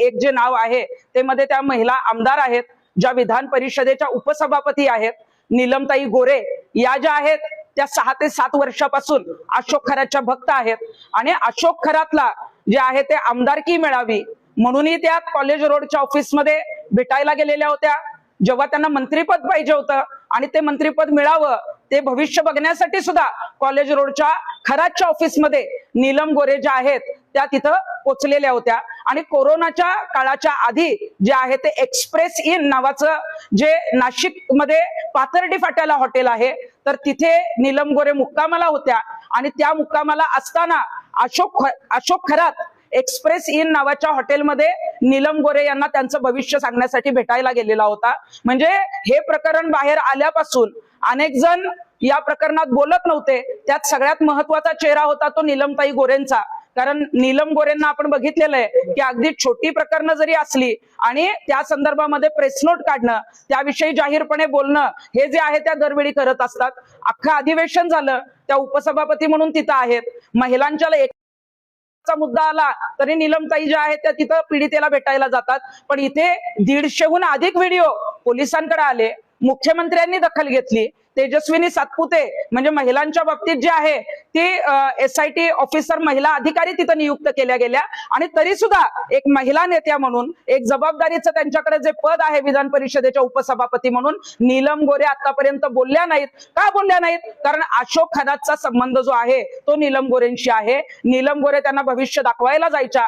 एक जे नाव आहे ते मध्ये त्या महिला आमदार आहेत, ज्या विधान परिषदेच्या उपसभापती आहेत, नीलमताई गोरे या ज्या आहेत त्या 6 ते 7 वर्षापासून अशोक खरातच्या भक्त आहेत आणि अशोक खरातला जे आहे ते आमदारकी मिळावी म्हणूनही त्या कॉलेज रोडच्या ऑफिसमध्ये भेटायला गेलेल्या होत्या। जेव्हा त्यांना मंत्रीपद पाहिजे होतं आणि ते मंत्रीपद मिळावं ते भविष्य बघण्यासाठी सुद्धा कॉलेज रोडच्या खरातच्या ऑफिसमध्ये नीलम गोरे ज्या आहेत त्या तिथं पोचलेल्या होत्या। आणि कोरोनाच्या काळाच्या आधी जे आहे ते एक्सप्रेस इन नावाचं जे नाशिक मध्ये पाथर्डी फाट्याला हॉटेल आहे तर तिथे नीलम गोरे मुक्कामाला होत्या आणि त्या मुक्कामाला असताना अशोक खरात एक्सप्रेस इन नावाच्या हॉटेलमध्ये नीलम गोरे यांना त्यांचं भविष्य सांगण्यासाठी भेटायला गेलेला होता। म्हणजे हे प्रकरण बाहेर आल्यापासून अनेक जण या प्रकरणात बोलत नव्हते, त्यात सगळ्यात महत्वाचा चेहरा होता तो नीलमताई गोरेंचा। कारण नीलम गोरेंना आपण बघितलेलं आहे की अगदी छोटी प्रकरणं जरी असली आणि त्या संदर्भामध्ये प्रेस नोट काढणं, त्याविषयी जाहीरपणे बोलणं हे जे आहे त्या दरवेळी करत असतात। अख्खं अधिवेशन झालं, त्या उपसभापती म्हणून तिथं आहेत, महिलांच्या मुद्दा आला तरी नीलमताई ज्या आहेत त्या तिथं पीडितेला भेटायला जातात। पण इथे 150हून अधिक व्हिडिओ पोलिसांकडे आले, मुख्यमंत्र्यांनी दखल घेतली, तेजस्विनी सातपुते म्हणजे महिलांच्या बाबतीत जे आहे ती SIT ऑफिसर महिला अधिकारी तिथं नियुक्त केल्या गेल्या आणि तरी सुद्धा एक महिला नेत्या म्हणून एक जबाबदारीचं त्यांच्याकडे जे पद आहे विधान परिषदेच्या उपसभापती म्हणून नीलम गोरे आतापर्यंत बोलल्या नाहीत। का बोलल्या नाहीत? कारण अशोक खरातचा संबंध जो आहे तो नीलम गोरेंशी आहे। नीलम गोरे त्यांना भविष्य दाखवायला जायच्या।